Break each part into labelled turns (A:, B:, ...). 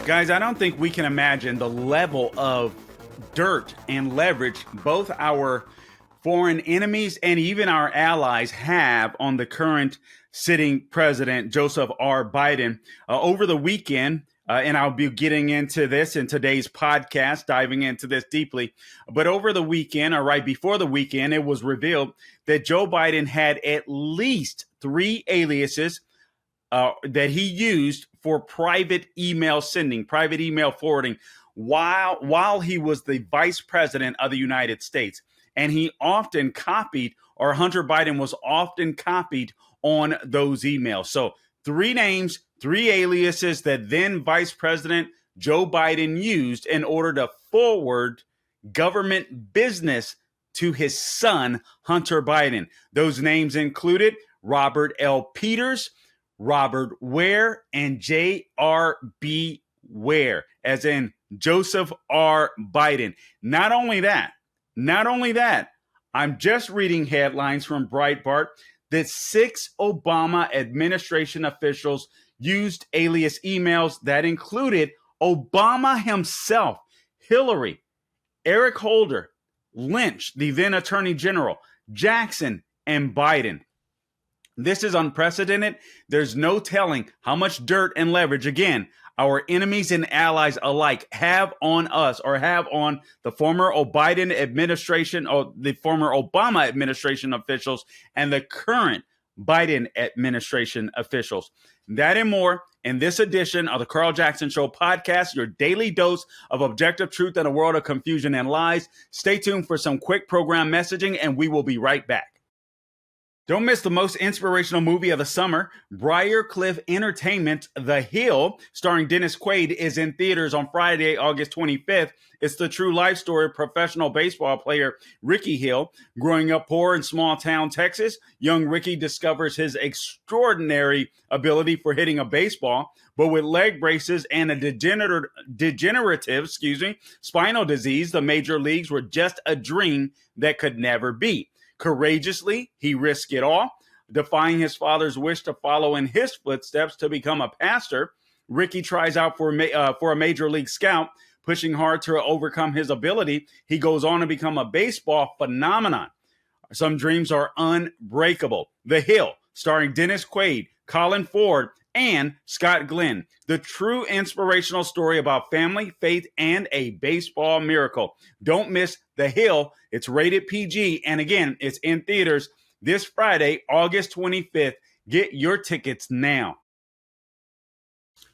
A: Guys, I don't think we can imagine the level of dirt and leverage both our foreign enemies and even our allies have on the current sitting president, Joseph R. Biden. Over the weekend, and I'll be getting into this in today's podcast, diving into this deeply. But over the weekend, or right before the weekend, it was revealed that Joe Biden had at least 3 aliases that he used for private email sending, private email forwarding, while he was the vice president of the United States. And he often copied, or Hunter Biden was often copied on those emails. So 3 names, 3 aliases that then Vice President Joe Biden used in order to forward government business to his son, Hunter Biden. Those names included Robert L. Peters, Robert Ware, and J.R.B. Ware, as in Joseph R. Biden. Not only that, I'm just reading headlines from Breitbart that 6 Obama administration officials used alias emails that included Obama himself, Hillary, Eric Holder, Lynch, the then Attorney General, Jackson, and Biden. This is unprecedented. There's no telling how much dirt and leverage, again, our enemies and allies alike have on us, or have on the former Biden administration, or the former Obama administration officials, and the current Biden administration officials. That and more in this edition of the Carl Jackson Show podcast, your daily dose of objective truth in a world of confusion and lies. Stay tuned for some quick program messaging, and we will be right back. Don't miss the most inspirational movie of the summer. Briarcliff Entertainment, The Hill, starring Dennis Quaid, is in theaters on Friday, August 25th. It's the true life story of professional baseball player Ricky Hill. Growing up poor in small town Texas, young Ricky discovers his extraordinary ability for hitting a baseball, but with leg braces and a degenerative spinal disease, the major leagues were just a dream that could never be. Courageously, he risked it all, defying his father's wish to follow in his footsteps to become a pastor. Ricky tries out for a major league scout, pushing hard to overcome his ability. He goes on to become a baseball phenomenon. Some dreams are unbreakable. The Hill, starring Dennis Quaid, Colin Ford, and Scott Glenn. The true inspirational story about family, faith, and a baseball miracle. Don't miss The Hill. It's rated PG. And again, it's in theaters this Friday, August 25th. Get your tickets now.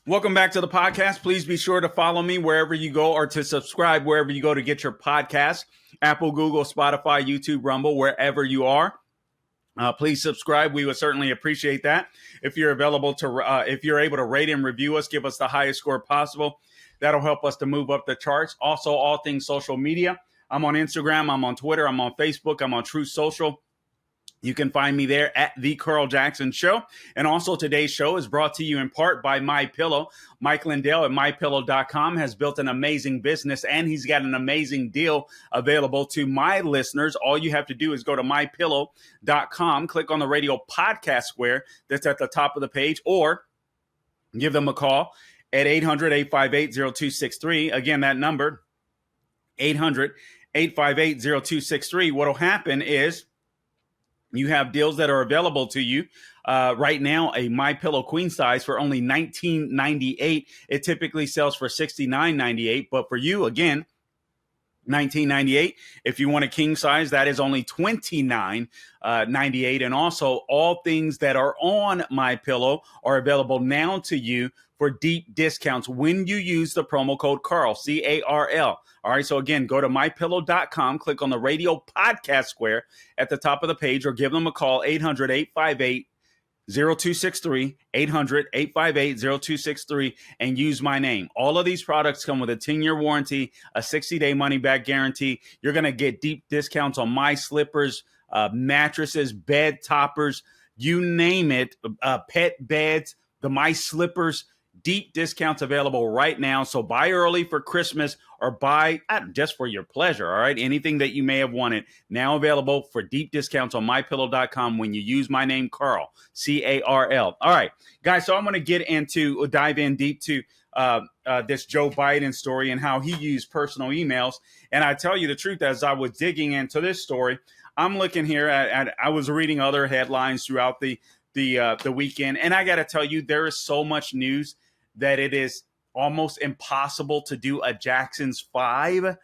A: Welcome back to the podcast. Please be sure to follow me wherever you go, or to subscribe wherever you go to get your podcasts. Apple, Google, Spotify, YouTube, Rumble, wherever you are. Please subscribe. We would certainly appreciate that. If you're able to rate and review us, give us the highest score possible. That'll help us to move up the charts. Also, all things social media. I'm on Instagram. I'm on Twitter. I'm on Facebook. I'm on Truth Social. You can find me there at The Carl Jackson Show. And also, today's show is brought to you in part by MyPillow. Mike Lindell at MyPillow.com has built an amazing business, and he's got an amazing deal available to my listeners. All you have to do is go to MyPillow.com, click on the radio podcast square that's at the top of the page, or give them a call at 800-858-0263. Again, that number, 800-858-0263. What'll happen is, you have deals that are available to you right now. A MyPillow queen size for only $19.98. It typically sells for $69.98, but for you, again, $19.98. If you want a king size, that is only $29.98. And also, all things that are on MyPillow are available now to you for deep discounts when you use the promo code Carl, C-A-R-L. All right, so again, go to MyPillow.com, click on the radio podcast square at the top of the page, or give them a call, 800-858-0263, 800-858-0263, and use my name. All of these products come with a 10-year warranty, a 60-day money-back guarantee. You're going to get deep discounts on my slippers, mattresses, bed toppers, you name it, pet beds, my slippers. Deep discounts available right now. So buy early for Christmas or buy just for your pleasure. All right. Anything that you may have wanted now available for deep discounts on mypillow.com when you use my name, Carl, Carl. All right, guys. So I'm going to dive in deep to this Joe Biden story and how he used personal emails. And I tell you the truth, as I was digging into this story, I'm looking here at I was reading other headlines throughout the weekend, and I got to tell you, there is so much news that it is almost impossible to do a Jackson's 5.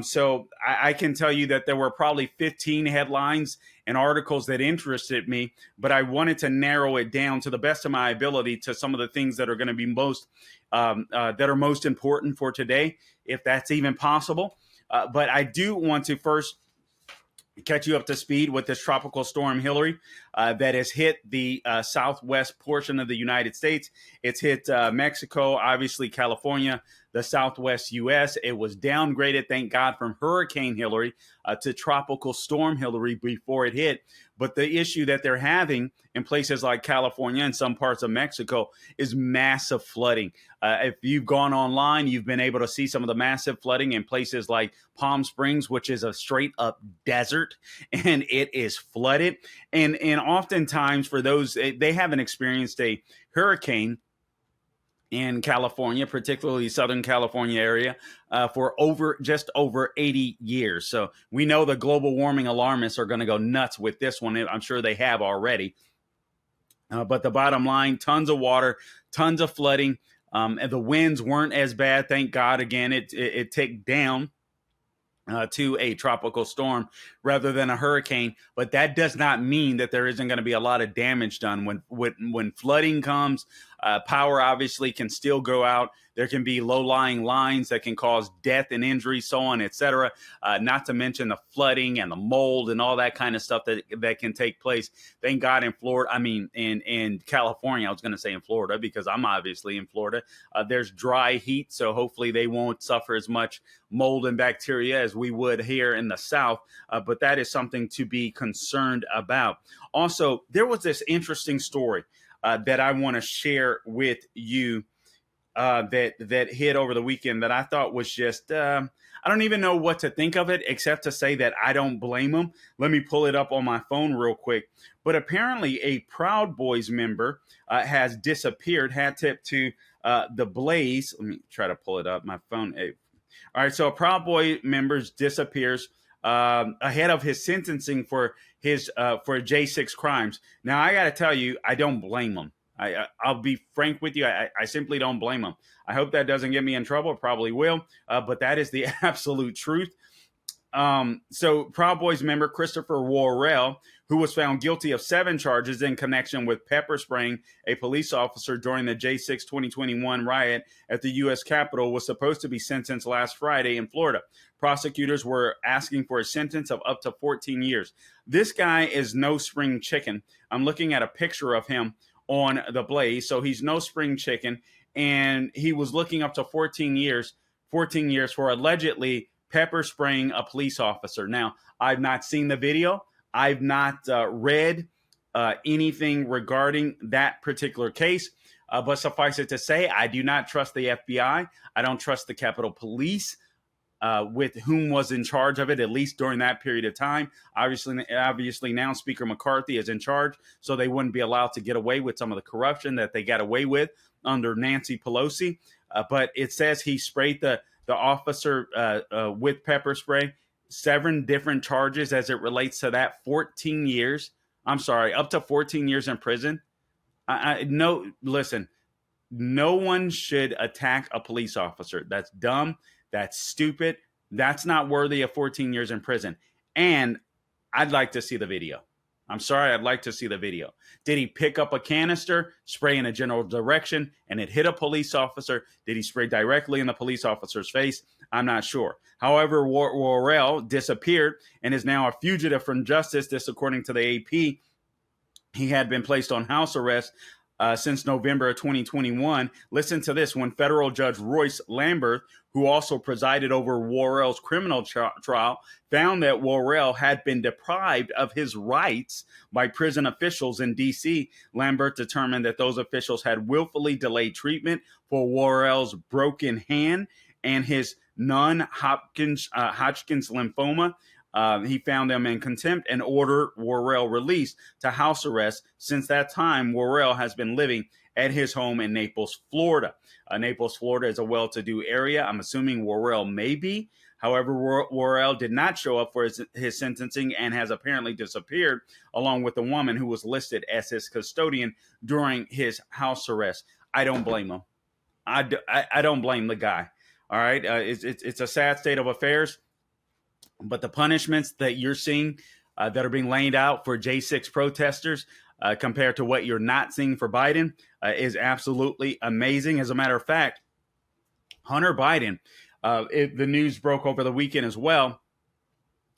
A: So I can tell you that there were probably 15 headlines and articles that interested me, but I wanted to narrow it down to the best of my ability to some of the things that are going to be most important for today, if that's even possible. But I do want to first catch you up to speed with this tropical storm Hillary that has hit the southwest portion of the United States. It's hit Mexico, obviously California, the southwest U.S. It was downgraded, thank God, from Hurricane Hillary to Tropical Storm Hillary before it hit. But the issue that they're having in places like California and some parts of Mexico is massive flooding. If you've gone online, you've been able to see some of the massive flooding in places like Palm Springs, which is a straight up desert, and it is flooded. And oftentimes for those, they haven't experienced a hurricane in California, particularly Southern California area, for just over 80 years. So we know the global warming alarmists are going to go nuts with this one. I'm sure they have already. But the bottom line, tons of water, tons of flooding. And the winds weren't as bad. Thank God. Again, it ticked down to a tropical storm rather than a hurricane. But that does not mean that there isn't going to be a lot of damage done. When flooding comes, power obviously can still go out. There can be low-lying lines that can cause death and injury, so on, etc. Not to mention the flooding and the mold and all that kind of stuff that can take place. Thank God in Florida, in California, I was going to say in Florida because I'm obviously in Florida. There's dry heat, so hopefully they won't suffer as much mold and bacteria as we would here in the South. But that is something to be concerned about. Also, there was this interesting story that I want to share with you that hit over the weekend that I thought was just, I don't even know what to think of it except to say that I don't blame them. Let me pull it up on my phone real quick. But apparently a Proud Boys member has disappeared, hat tip to the Blaze. Let me try to pull it up. My phone. All right, so a Proud Boy member disappears ahead of his sentencing for his for J6 crimes. Now, I got to tell you, I don't blame him. I'll be frank with you. I simply don't blame him. I hope that doesn't get me in trouble. It probably will. But that is the absolute truth. So Proud Boys member Christopher Worrell, who was found guilty of 7 charges in connection with pepper spraying a police officer during the J6 2021 riot at the U.S. Capitol, was supposed to be sentenced last Friday in Florida. Prosecutors were asking for a sentence of up to 14 years. This guy is no spring chicken. I'm looking at a picture of him on the Blaze. So he's no spring chicken. And he was looking up to 14 years for allegedly pepper spraying a police officer. Now, I've not seen the video. I've not read anything regarding that particular case. But suffice it to say, I do not trust the FBI. I don't trust the Capitol Police. With whom was in charge of it, at least during that period of time. Obviously now Speaker McCarthy is in charge, so they wouldn't be allowed to get away with some of the corruption that they got away with under Nancy Pelosi. But it says he sprayed the officer with pepper spray. 7 different charges as it relates to that. 14 years. I'm sorry, up to 14 years in prison. Listen, no one should attack a police officer. That's dumb. That's stupid. That's not worthy of 14 years in prison. And I'd like to see the video. I'm sorry, I'd like to see the video. Did he pick up a canister, spray in a general direction, and it hit a police officer? Did he spray directly in the police officer's face? I'm not sure. However, Worrell disappeared and is now a fugitive from justice. This according to the AP. He had been placed on house arrest since November of 2021. Listen to this. When federal judge Royce Lamberth, who also presided over Worrell's criminal trial, found that Worrell had been deprived of his rights by prison officials in D.C., Lamberth determined that those officials had willfully delayed treatment for Worrell's broken hand and his non-Hodgkin's lymphoma. He found them in contempt and ordered Worrell released to house arrest. Since that time, Worrell has been living at his home in Naples, Florida. Naples, Florida is a well-to-do area. I'm assuming Worrell may be. However, Worrell did not show up for his sentencing and has apparently disappeared, along with the woman who was listed as his custodian during his house arrest. I don't blame him. I don't blame the guy. All right. It's a sad state of affairs. But the punishments that you're seeing that are being laid out for J6 protesters compared to what you're not seeing for Biden is absolutely amazing. As a matter of fact, Hunter Biden, the news broke over the weekend as well.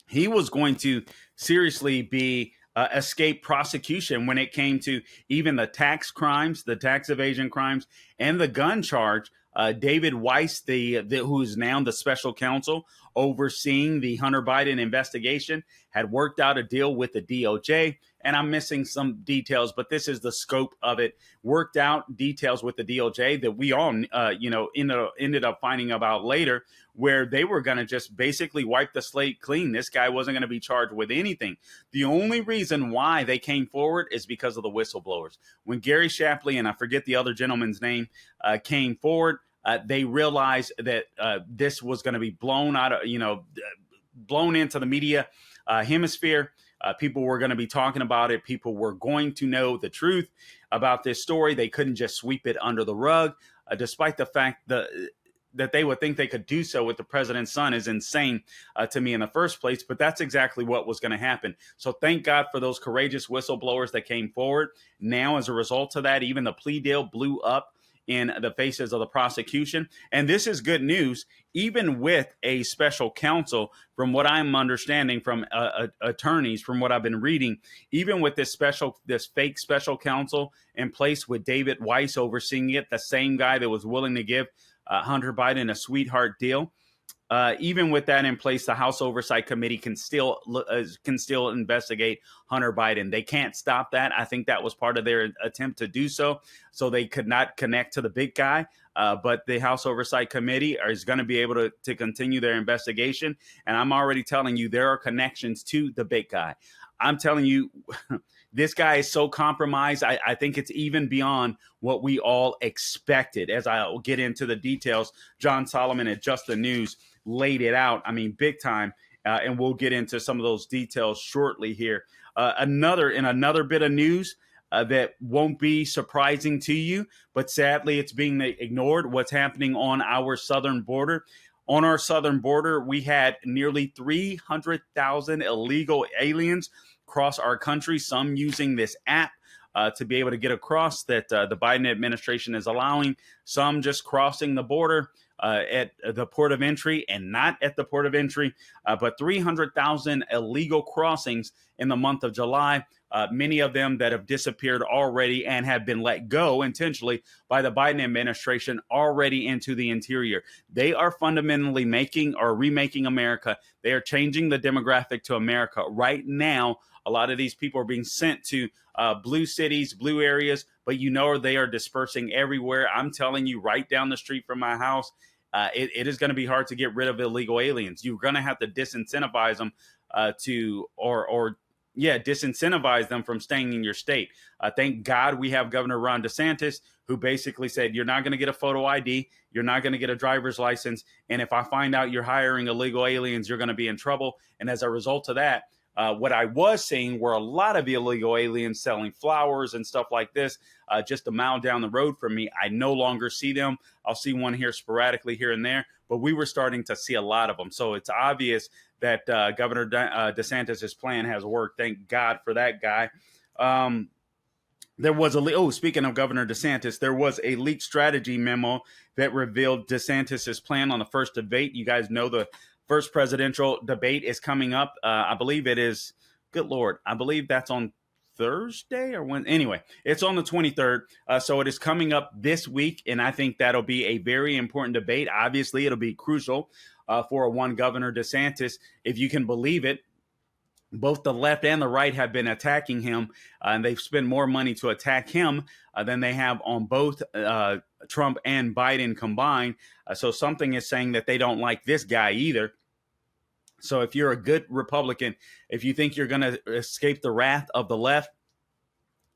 A: He was going to seriously be escape prosecution when it came to even the tax crimes, the tax evasion crimes, and the gun charge. David Weiss, who is now the special counsel overseeing the Hunter Biden investigation, had worked out a deal with the DOJ. And I'm missing some details, but this is the scope of it. Worked out details with the DOJ that we all, ended up finding about later, where they were going to just basically wipe the slate clean. This guy wasn't going to be charged with anything. The only reason why they came forward is because of the whistleblowers. When Gary Shapley, and I forget the other gentleman's name, came forward, they realized that this was going to be blown out of, blown into the media hemisphere. People were going to be talking about it. People were going to know the truth about this story. They couldn't just sweep it under the rug, despite the fact that they would think they could do so with the president's son is insane to me in the first place. But that's exactly what was going to happen. So thank God for those courageous whistleblowers that came forward. Now, as a result of that, even the plea deal blew up in the faces of the prosecution. And this is good news, even with a special counsel, from what I'm understanding from attorneys, from what I've been reading, even with this fake special counsel in place with David Weiss overseeing it, the same guy that was willing to give Hunter Biden a sweetheart deal. Even with that in place, the House Oversight Committee can still investigate Hunter Biden. They can't stop that. I think that was part of their attempt to do so they could not connect to the big guy. But the House Oversight Committee is going to be able to continue their investigation. And I'm already telling you, there are connections to the big guy. I'm telling you, this guy is so compromised. I think it's even beyond what we all expected. As I'll get into the details, John Solomon at Just the News laid it out. I mean, big time. And we'll get into some of those details shortly here. Another bit of news that won't be surprising to you, but sadly it's being ignored. What's happening on our southern border? On our southern border, we had nearly 300,000 illegal aliens cross our country, some using this app to be able to get across that the Biden administration is allowing, some just crossing the border at the port of entry and not at the port of entry, but 300,000 illegal crossings in the month of July. Many of them that have disappeared already and have been let go intentionally by the Biden administration already into the interior. They are fundamentally remaking America. They are changing the demographic to America. Right now, a lot of these people are being sent to blue cities, blue areas, but they are dispersing everywhere. I'm telling you, right down the street from my house, it is going to be hard to get rid of illegal aliens. You're going to have to disincentivize them disincentivize them from staying in your state. Thank God we have Governor Ron DeSantis, who basically said, you're not going to get a photo ID, you're not going to get a driver's license, and if I find out you're hiring illegal aliens, you're going to be in trouble. And as a result of that, what I was seeing were a lot of illegal aliens selling flowers and stuff like this just a mile down the road from me. I no longer see them. I'll see one here sporadically here and there, but we were starting to see a lot of them. So it's obvious that Governor DeSantis' plan has worked. Thank God for that guy. There was speaking of Governor DeSantis, there was a leaked strategy memo that revealed DeSantis' plan on the first debate. You guys know the first presidential debate is coming up. I believe it is, good Lord, I believe that's on Thursday or when? Anyway, it's on the 23rd. So it is coming up this week. And I think that'll be a very important debate. Obviously, it'll be crucial for one Governor DeSantis. If you can believe it, both the left and the right have been attacking him, and they've spent more money to attack him than they have on both Trump and Biden combined. So something is saying that they don't like this guy either. So if you're a good Republican, if you think you're going to escape the wrath of the left,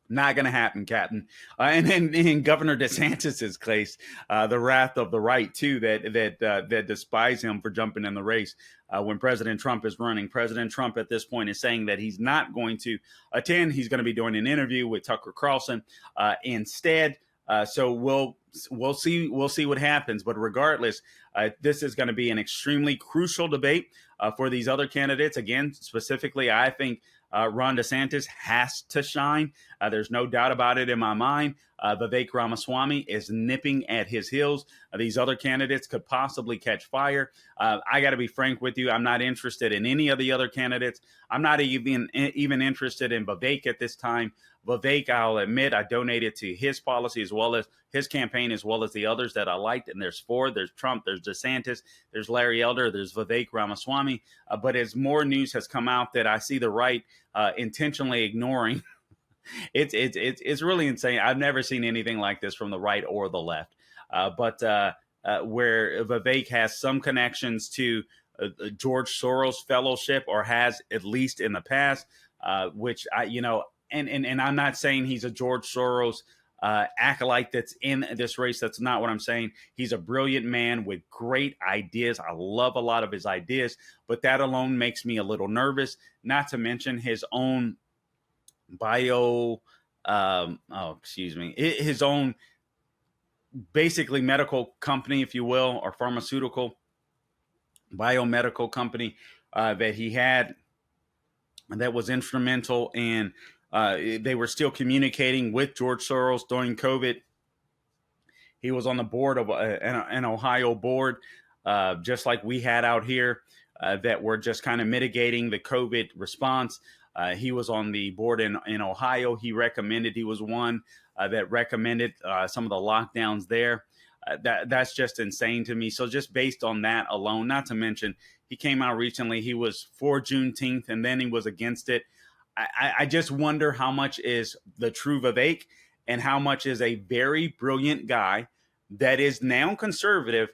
A: not going to happen, Captain. And then in Governor DeSantis's case, the wrath of the right too, that despise him for jumping in the race when President Trump is running. President Trump at this point is saying that he's not going to attend. He's going to be doing an interview with Tucker Carlson instead. So we'll see what happens. But regardless, this is going to be an extremely crucial debate for these other candidates. Again, specifically, I think Ron DeSantis has to shine. There's no doubt about it in my mind. Vivek Ramaswamy is nipping at his heels. These other candidates could possibly catch fire. I got to be frank with you. I'm not interested in any of the other candidates. I'm not even interested in Vivek at this time. Vivek, I'll admit, I donated to his policy as well as his campaign, as well as the others that I liked. And there's four. There's Trump, there's DeSantis, there's Larry Elder, there's Vivek Ramaswamy. But as more news has come out that I see the right intentionally ignoring, it's really insane. I've never seen anything like this from the right or the left. But where Vivek has some connections to George Soros Fellowship, or has at least in the past, which and I'm not saying he's a George Soros acolyte that's in this race. That's not what I'm saying. He's a brilliant man with great ideas. I love a lot of his ideas, but that alone makes me a little nervous, not to mention his own his own basically medical company, if you will, or pharmaceutical biomedical company that he had that was instrumental in they were still communicating with George Soros during COVID. He was on the board of an Ohio board, just like we had out here, that were just kind of mitigating the COVID response. He was on the board in Ohio. He was one that recommended some of the lockdowns there. That's just insane to me. So just based on that alone, not to mention he came out recently, he was for Juneteenth and then he was against it. I just wonder how much is the true Vivek and how much is a very brilliant guy that is now conservative,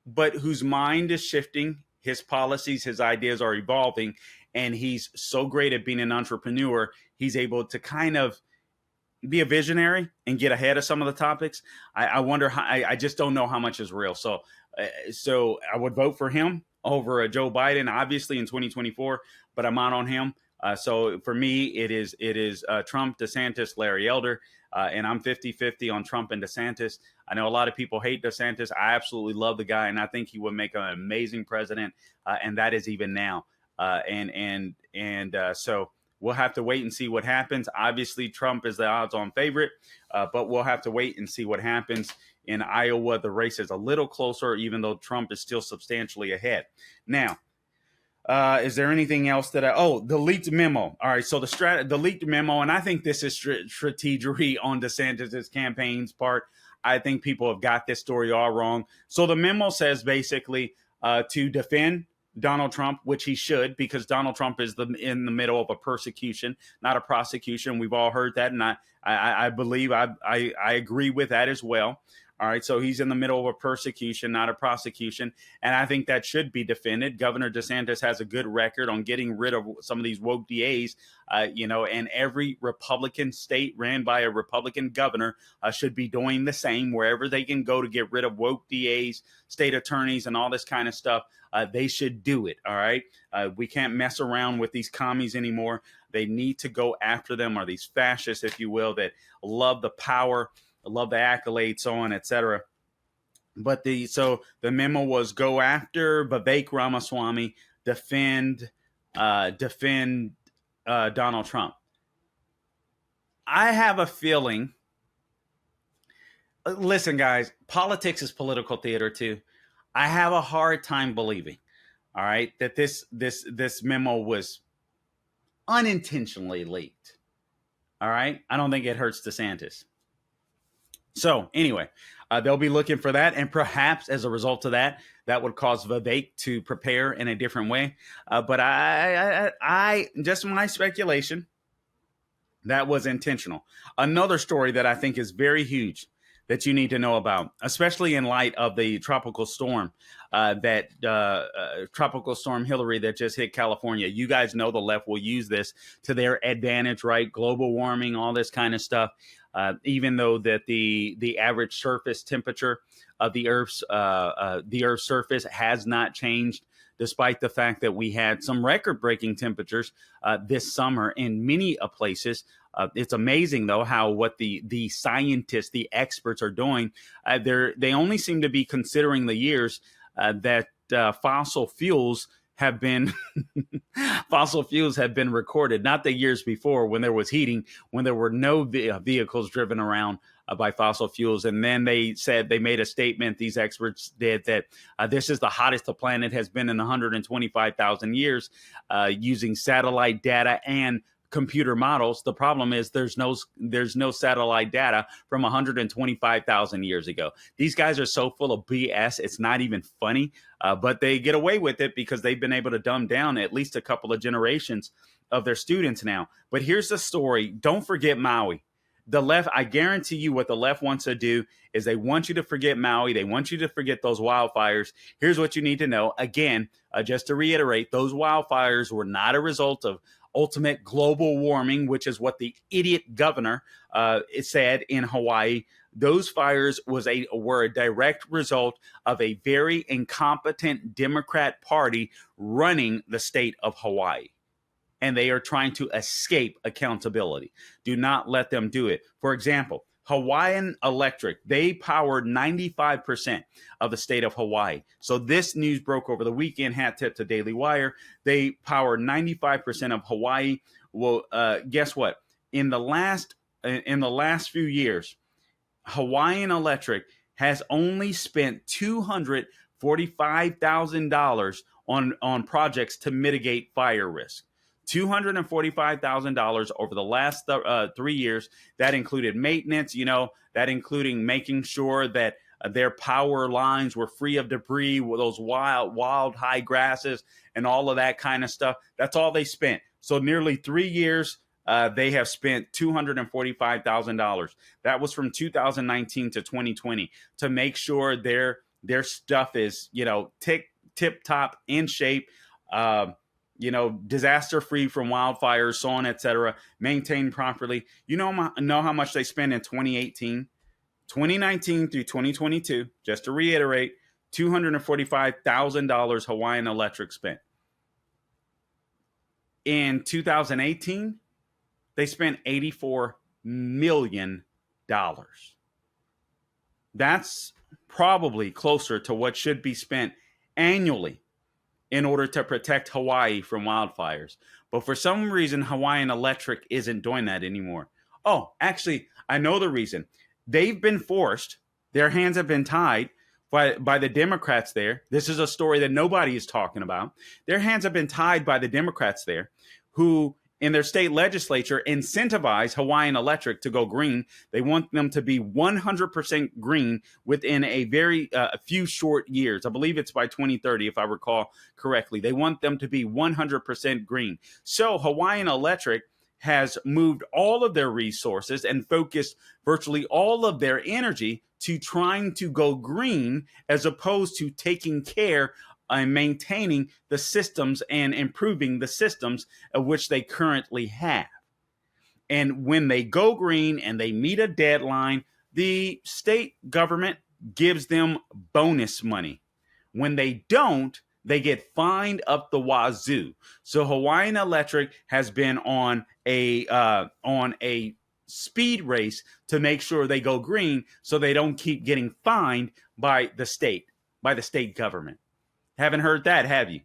A: but whose mind is shifting. His policies, his ideas are evolving, and he's so great at being an entrepreneur. He's able to kind of be a visionary and get ahead of some of the topics. I wonder how, I just don't know how much is real. So I would vote for him over Joe Biden, obviously in 2024, but I'm out on him. So for me, it is Trump, DeSantis, Larry Elder, and I'm 50-50 on Trump and DeSantis. I know a lot of people hate DeSantis. I absolutely love the guy, and I think he would make an amazing president, and that is even now. So we'll have to wait and see what happens. Obviously, Trump is the odds-on favorite, but we'll have to wait and see what happens. In Iowa, the race is a little closer, even though Trump is still substantially ahead. Now, is there anything else that the leaked memo? All right, so the leaked memo, and I think this is strategery on DeSantis' campaign's part. I think people have got this story all wrong. So the memo says basically to defend Donald Trump, which he should, because Donald Trump is in the middle of a persecution, not a prosecution. We've all heard that, and I believe I agree with that as well. All right, so he's in the middle of a persecution, not a prosecution, and I think that should be defended. Governor DeSantis has a good record on getting rid of some of these woke DAs, and every Republican state ran by a Republican governor should be doing the same. Wherever they can go to get rid of woke DAs, state attorneys, and all this kind of stuff, they should do it, all right? We can't mess around with these commies anymore. They need to go after them, or these fascists, if you will, that love the power, love the accolades, so on, etc. But the memo was go after Vivek Ramaswamy, defend Donald Trump. I have a feeling. Listen, guys, politics is political theater too. I have a hard time believing, all right, that this memo was unintentionally leaked. All right. I don't think it hurts DeSantis. So anyway, they'll be looking for that, and perhaps as a result of that, that would cause Vivek to prepare in a different way. But I just my speculation, that was intentional. Another story that I think is very huge that you need to know about, especially in light of the tropical storm tropical storm Hillary that just hit California. You guys know the left will use this to their advantage, right? Global warming, all this kind of stuff. Even though that the average surface temperature of the Earth's surface has not changed, despite the fact that we had some record-breaking temperatures this summer in many places. It's amazing, though, how what the scientists, the experts are doing. They only seem to be considering the years that fossil fuels have been recorded, not the years before when there was heating, when there were no vehicles driven around by fossil fuels. And then they made a statement, these experts did, that this is the hottest the planet has been in 125,000 years, using satellite data and computer models. The problem is there's no satellite data from 125,000 years ago. These guys are so full of BS, it's not even funny, but they get away with it because they've been able to dumb down at least a couple of generations of their students now. But here's the story. Don't forget Maui. The left, I guarantee you what the left wants to do is they want you to forget Maui. They want you to forget those wildfires. Here's what you need to know. Again, just to reiterate, those wildfires were not a result of ultimate global warming, which is what the idiot governor said in Hawaii. Those fires were a direct result of a very incompetent Democrat party running the state of Hawaii. And they are trying to escape accountability. Do not let them do it. For example, Hawaiian Electric, they powered 95% of the state of Hawaii. So this news broke over the weekend, hat tip to Daily Wire. They powered 95% of Hawaii. Well, guess what? In the last few years, Hawaiian Electric has only spent $245,000 on projects to mitigate fire risk. $245,000 over the last 3 years. That included maintenance, that including making sure that their power lines were free of debris, with those wild high grasses and all of that kind of stuff. That's all they spent. So nearly 3 years, they have spent $245,000. That was from 2019 to 2020 to make sure their stuff is, tip top in shape. Disaster free from wildfires, so on, etc., maintained properly. Know how much they spent in 2019 through 2022, just to reiterate, $245,000 Hawaiian Electric spent. In 2018, they spent $84 million. That's probably closer to what should be spent annually in order to protect Hawaii from wildfires. But for some reason, Hawaiian Electric isn't doing that anymore. Oh, actually, I know the reason. They've been forced, their hands have been tied by the Democrats there. This is a story that nobody is talking about. Their hands have been tied by the Democrats there, who in their state legislature incentivize Hawaiian Electric to go green. They want them to be 100% green within a very few short years. I believe it's by 2030, if I recall correctly. They want them to be 100% green. So Hawaiian Electric has moved all of their resources and focused virtually all of their energy to trying to go green, as opposed to taking care and maintaining the systems and improving the systems of which they currently have. And when they go green and they meet a deadline, the state government gives them bonus money. When they don't, they get fined up the wazoo. So Hawaiian Electric has been on a speed race to make sure they go green, so they don't keep getting fined by the state government. Haven't heard that, have you?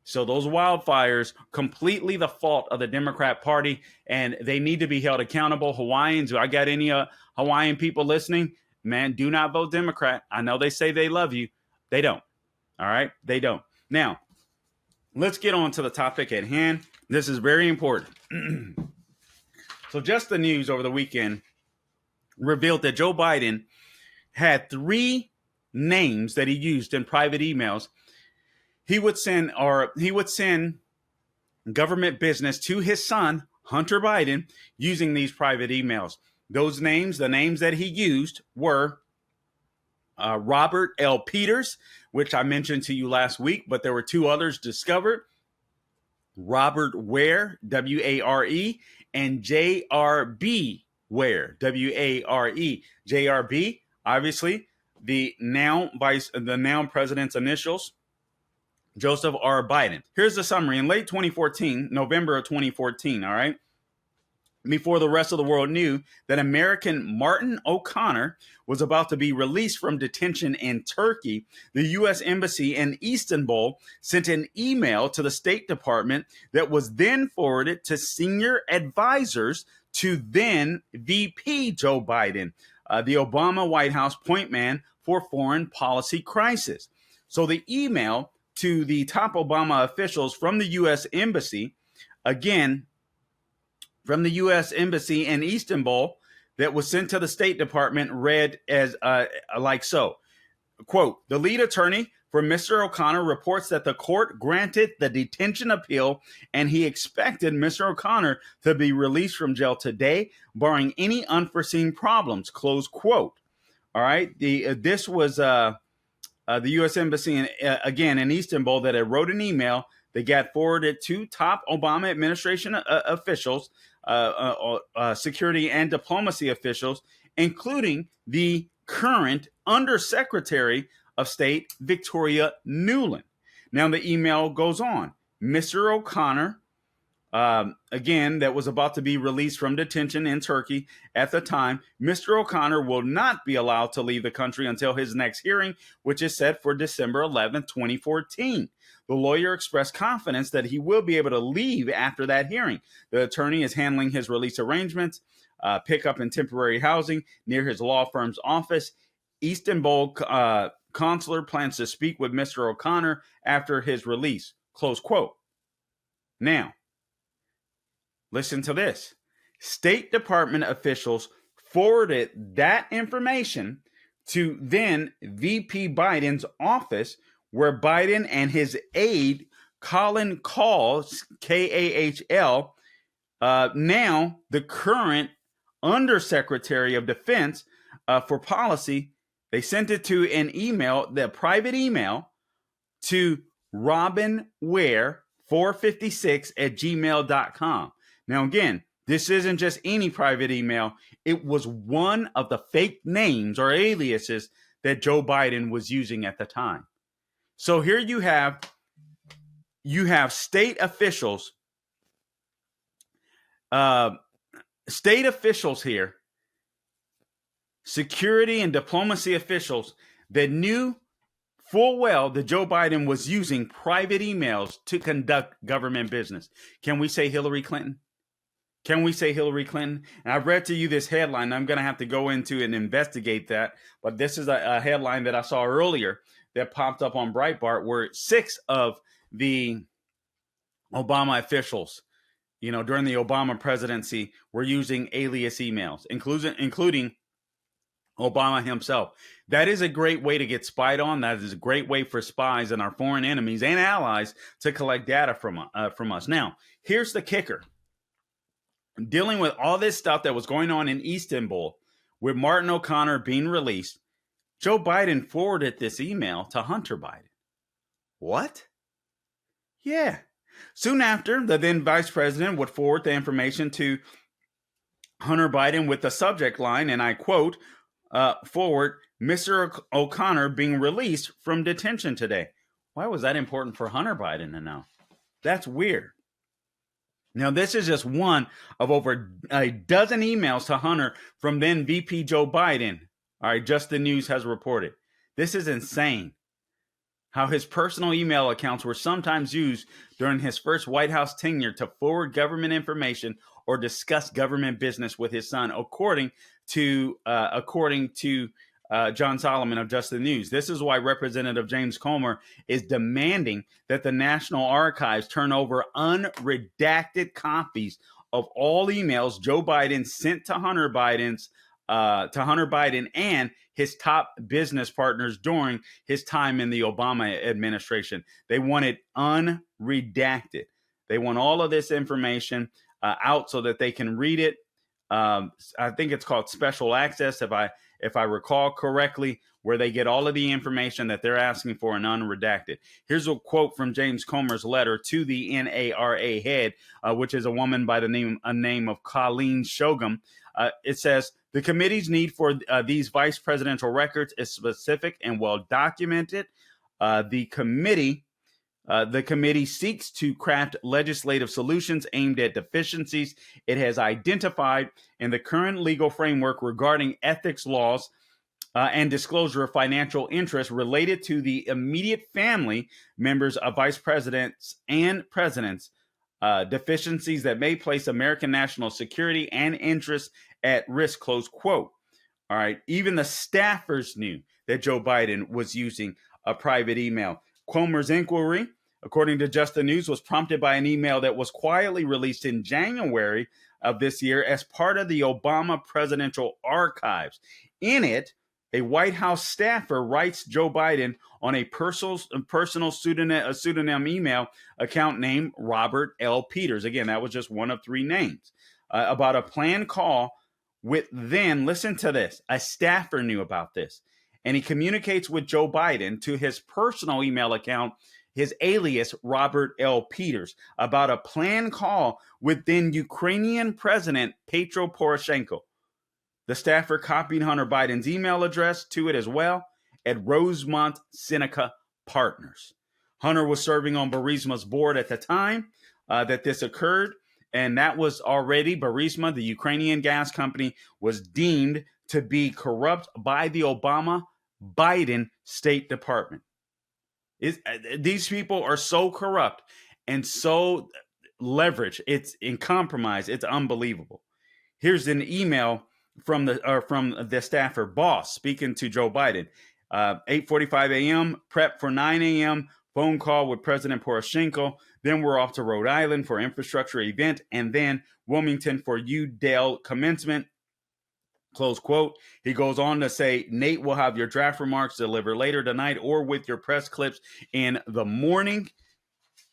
A: So those wildfires, completely the fault of the Democrat Party, and they need to be held accountable. Hawaiians, I got any Hawaiian people listening? Man, do not vote Democrat. I know they say they love you. They don't. All right? They don't. Now, let's get on to the topic at hand. This is very important. So just the news over the weekend revealed that Joe Biden had 3 names that he used in private emails. He would send government business to his son, Hunter Biden, using these private emails. Those names, the names that he used were Robert L. Peters, which I mentioned to you last week, but there were 2 others discovered. Robert Ware, W-A-R-E, and J.R.B. Ware, W-A-R-E. J.R.B., obviously, the now president's initials, Joseph R. Biden. Here's the summary. In late 2014, November of 2014, all right, before the rest of the world knew that American Martin O'Connor was about to be released from detention in Turkey, the U.S. Embassy in Istanbul sent an email to the State Department that was then forwarded to senior advisors to then VP Joe Biden, the Obama White House point man for foreign policy crisis. So the email to the top Obama officials from the U.S. Embassy, again, from the U.S. Embassy in Istanbul, that was sent to the State Department read as like so. Quote, the lead attorney for Mr. O'Connor reports that the court granted the detention appeal and he expected Mr. O'Connor to be released from jail today, barring any unforeseen problems, close quote. All right. This was the U.S. Embassy, again, in Istanbul, that had wrote an email that got forwarded to top Obama administration officials, security and diplomacy officials, including the current Undersecretary of State, Victoria Nuland. Now, the email goes on. Mr. O'Connor, again, that was about to be released from detention in Turkey at the time, Mr. O'Connor will not be allowed to leave the country until his next hearing, which is set for December 11th, 2014. The lawyer expressed confidence that he will be able to leave after that hearing. The attorney is handling his release arrangements, pickup and temporary housing near his law firm's office. Istanbul consular plans to speak with Mr. O'Connor after his release, close quote. Now, listen to this. State Department officials forwarded that information to then VP Biden's office, where Biden and his aide, Colin Kahl, K-A-H-L, now the current Undersecretary of Defense for Policy, they sent it to an email, the private email, to Robin Ware 456 at gmail.com. Now, again, this isn't just any private email. It was one of the fake names or aliases that Joe Biden was using at the time. So here you have state officials, here, security and diplomacy officials that knew full well that Joe Biden was using private emails to conduct government business. Can we say Hillary Clinton? Can we say Hillary Clinton? And I've read to you this headline. I'm going to have to go into and investigate that. But this is a headline that I saw earlier that popped up on Breitbart, where 6 of the Obama officials, during the Obama presidency, were using alias emails, including Obama himself. That is a great way to get spied on. That is a great way for spies and our foreign enemies and allies to collect data from us. Now, here's the kicker. Dealing with all this stuff that was going on in Istanbul with Martin O'Connor being released, Joe Biden forwarded this email to Hunter Biden. What? Yeah. Soon after, the then vice president would forward the information to Hunter Biden with the subject line, and I quote, forward, Mr. O'Connor being released from detention today. Why was that important for Hunter Biden to know? That's weird. Now, this is just one of over a dozen emails to Hunter from then VP Joe Biden. All right, Just the News has reported. This is insane. How his personal email accounts were sometimes used during his first White House tenure to forward government information or discuss government business with his son, according to John Solomon of Just the News. This is why Representative James Comer is demanding that the National Archives turn over unredacted copies of all emails Joe Biden sent to Hunter Biden and his top business partners during his time in the Obama administration. They want it unredacted. They want all of this information out so that they can read it. I think it's called special access, if I recall correctly, where they get all of the information that they're asking for and unredacted. Here's a quote from James Comer's letter to the NARA head, which is a woman by the name of Colleen Shogum. It says, the committee's need for these vice presidential records is specific and well documented. The committee seeks to craft legislative solutions aimed at deficiencies it has identified in the current legal framework regarding ethics laws and disclosure of financial interests related to the immediate family members of vice presidents and presidents, deficiencies that may place American national security and interests at risk, close quote. All right. Even the staffers knew that Joe Biden was using a private email. Comer's inquiry, according to Just the News, was prompted by an email that was quietly released in January of this year as part of the Obama presidential archives. In it, a White House staffer writes Joe Biden on a personal pseudonym email account named Robert L. Peters. Again, that was just one of three names. About a planned call with then, listen to this, a staffer knew about this. And he communicates with Joe Biden to his personal email account, his alias, Robert L. Peters, about a planned call with then Ukrainian President Petro Poroshenko. The staffer copied Hunter Biden's email address to it as well at Rosemont Seneca Partners. Hunter was serving on Burisma's board at the time that this occurred, and that was already Burisma, the Ukrainian gas company, was deemed to be corrupt by the Obama-Biden State Department. These people are so corrupt and so leveraged. It's in compromise. It's unbelievable. Here's an email from the staffer boss speaking to Joe Biden. 8:45 a.m. prep for 9 a.m. phone call with President Poroshenko. Then we're off to Rhode Island for infrastructure event, and then Wilmington for UDEL commencement. Close quote. He goes on to say, Nate will have your draft remarks delivered later tonight or with your press clips in the morning.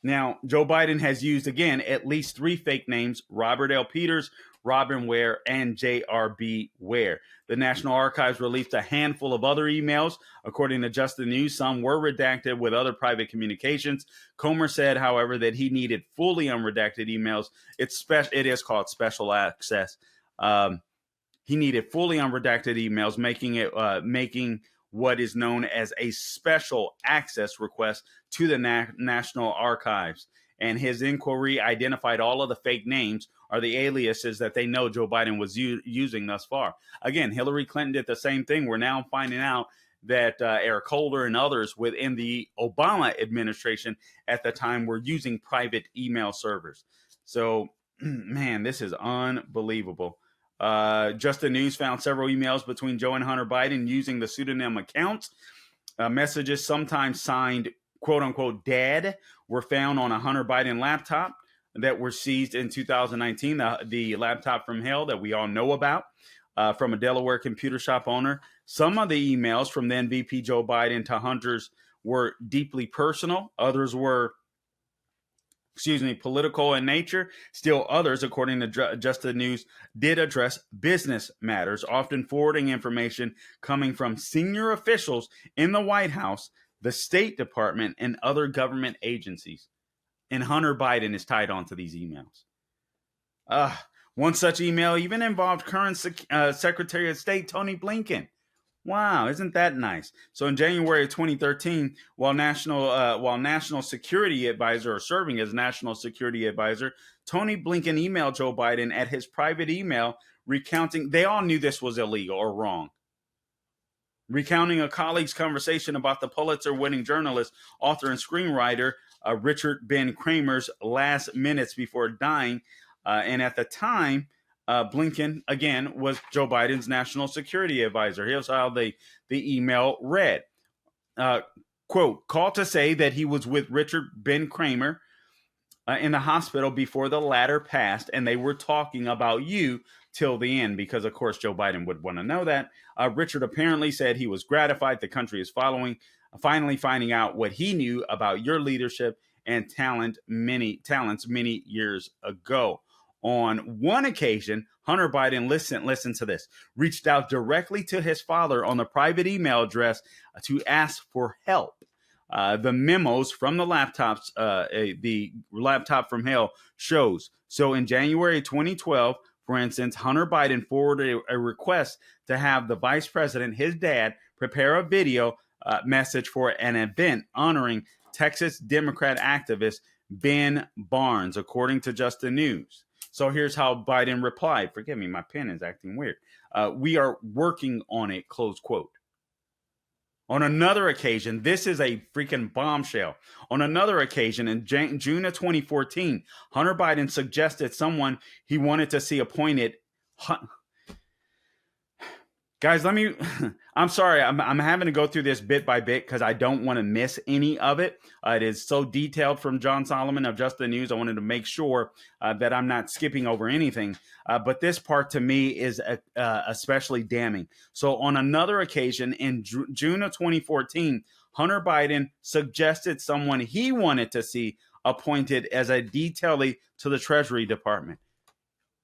A: Now, Joe Biden has used, again, at least three fake names: Robert L. Peters, Robin Ware, and J.R.B. Ware. The National Archives released a handful of other emails. According to Just the News, some were redacted with other private communications. Comer said, however, that he needed fully unredacted emails. It is called special access. He needed fully unredacted emails, making what is known as a special access request to the National Archives. And his inquiry identified all of the fake names are the aliases that they know Joe Biden was using thus far. Again, Hillary Clinton did the same thing. We're now finding out that Eric Holder and others within the Obama administration at the time were using private email servers. So, man, this is unbelievable. Just the News found several emails between Joe and Hunter Biden using the pseudonym accounts. Messages sometimes signed, quote unquote, dad, were found on a Hunter Biden laptop that were seized in 2019, the laptop from hell that we all know about, from a Delaware computer shop owner. Some of the emails from then VP Joe Biden to Hunter's were deeply personal. Others were political in nature. Still others, according to Just the News, did address business matters, often forwarding information coming from senior officials in the White House, the State Department, and other government agencies. And Hunter Biden is tied onto these emails. One such email even involved current Secretary of State Tony Blinken. Wow, isn't that nice? So in January of 2013, while national security advisor, or serving as national security advisor, Tony Blinken emailed Joe Biden at his private email recounting, they all knew this was illegal or wrong, recounting a colleague's conversation about the Pulitzer-winning journalist, author, and screenwriter Richard Ben Kramer's last minutes before dying. And at the time, Blinken, again, was Joe Biden's national security advisor. Here's how the email read. Quote, call to say that he was with Richard Ben Kramer in the hospital before the latter passed, and they were talking about you till the end, because of course Joe Biden would want to know that. Richard apparently said he was gratified the country is finally finding out what he knew about your leadership and talents many years ago. On one occasion, Hunter Biden, listen to this, reached out directly to his father on the private email address to ask for help. The memos from the laptop from hell shows. So in January 2012, for instance, Hunter Biden forwarded a request to have the vice president, his dad, prepare a video message for an event honoring Texas Democrat activist Ben Barnes, according to Just the News. So here's how Biden replied. Forgive me, my pen is acting weird. We are working on it, close quote. On another occasion, this is a freaking bombshell. On another occasion, in June of 2014, Hunter Biden suggested someone he wanted to see appointed. Guys, I'm sorry, I'm having to go through this bit by bit because I don't want to miss any of it. It is so detailed from John Solomon of Just the News. I wanted to make sure that I'm not skipping over anything. But this part to me is especially damning. So on another occasion in June of 2014, Hunter Biden suggested someone he wanted to see appointed as a detailee to the Treasury Department.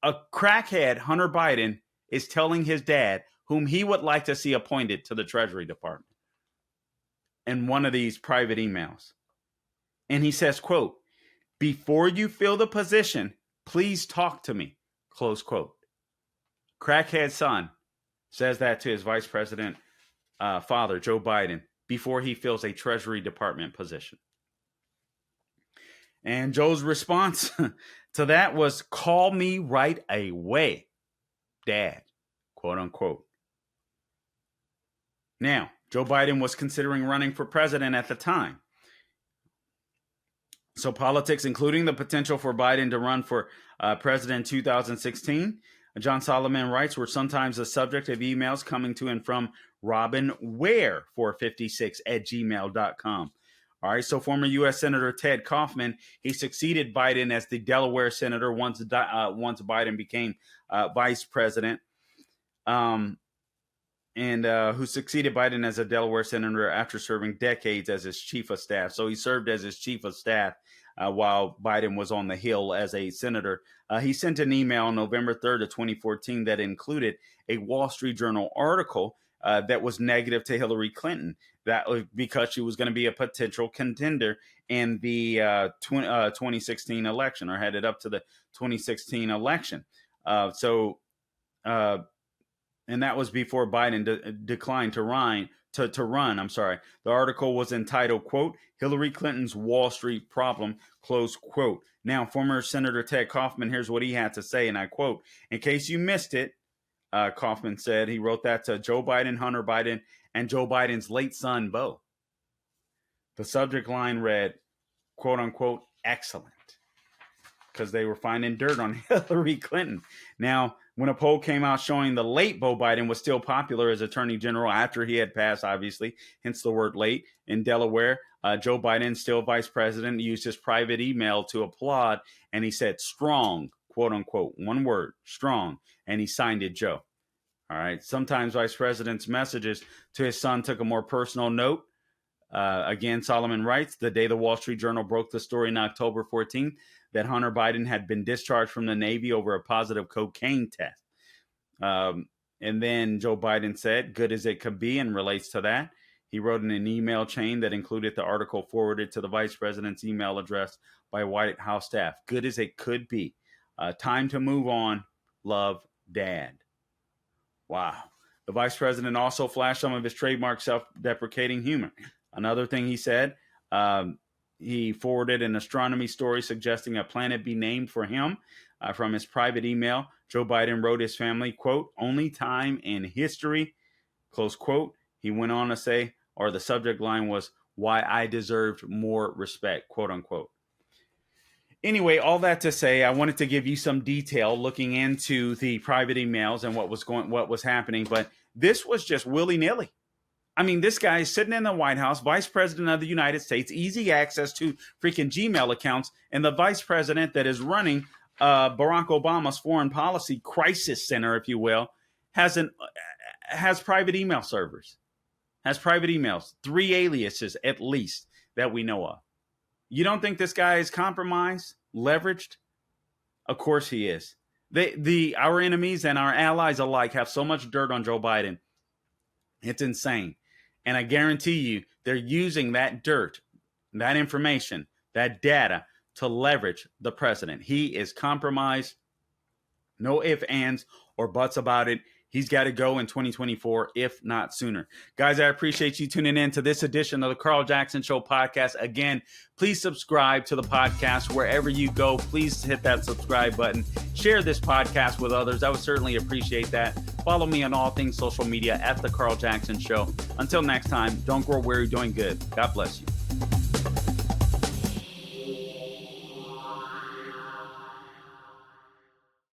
A: A crackhead, Hunter Biden, is telling his dad whom he would like to see appointed to the Treasury Department in one of these private emails. And he says, quote, before you fill the position, please talk to me, close quote. Crackhead son says that to his vice president father, Joe Biden, before he fills a Treasury Department position. And Joe's response to that was, call me right away, Dad, quote unquote. Now, Joe Biden was considering running for president at the time. So politics, including the potential for Biden to run for president in 2016, John Solomon writes, were sometimes the subject of emails coming to and from Robin Ware 456 at gmail.com. All right, so former U.S. Senator Ted Kaufman, he succeeded Biden as the Delaware senator once Biden became vice president. Who succeeded Biden as a Delaware senator after serving decades as his chief of staff. So he served as his chief of staff while Biden was on the Hill as a senator. He sent an email on November 3rd of 2014 that included a Wall Street Journal article that was negative to Hillary Clinton. That was because she was going to be a potential contender in the 2016 election, or headed up to the 2016 election. And that was before Biden declined to run. The article was entitled, quote, Hillary Clinton's Wall Street Problem, close quote. Now, former Senator Ted Kaufman, here's what he had to say, and I quote, in case you missed it, Kaufman said, he wrote that to Joe Biden, Hunter Biden, and Joe Biden's late son, Beau. The subject line read, quote unquote, excellent, because they were finding dirt on Hillary Clinton. Now, when a poll came out showing the late Beau Biden was still popular as Attorney General after he had passed, obviously, hence the word late, in Delaware, Joe Biden, still vice president, used his private email to applaud, and he said strong, quote unquote, one word, strong, and he signed it Joe. All right. Sometimes vice president's messages to his son took a more personal note. Again, Solomon writes, the day the Wall Street Journal broke the story on October 14th, that Hunter Biden had been discharged from the Navy over a positive cocaine test. And then Joe Biden said, good as it could be, and relates to that. He wrote in an email chain that included the article forwarded to the vice president's email address by White House staff. Good as it could be. Time to move on. Love, Dad. Wow. The vice president also flashed some of his trademark self-deprecating humor. Another thing he said, he forwarded an astronomy story suggesting a planet be named for him from his private email. Joe Biden wrote his family, quote, only time in history, close quote. He went on to say, or the subject line was, why I deserved more respect, quote unquote. Anyway, all that to say, I wanted to give you some detail looking into the private emails and what was happening, but this was just willy-nilly. I mean, this guy is sitting in the White House, vice president of the United States, easy access to freaking Gmail accounts, and the vice president that is running Barack Obama's foreign policy crisis center, if you will, has private email servers, has private emails, 3 aliases at least that we know of. You don't think this guy is compromised, leveraged? Of course he is. Our enemies and our allies alike have so much dirt on Joe Biden. It's insane. And I guarantee you, they're using that dirt, that information, that data to leverage the president. He is compromised. No ifs, ands, or buts about it. He's got to go in 2024, if not sooner. Guys, I appreciate you tuning in to this edition of the Carl Jackson Show podcast. Again, please subscribe to the podcast wherever you go. Please hit that subscribe button. Share this podcast with others. I would certainly appreciate that. Follow me on all things social media at the Carl Jackson Show. Until next time, don't grow weary doing good. God bless you.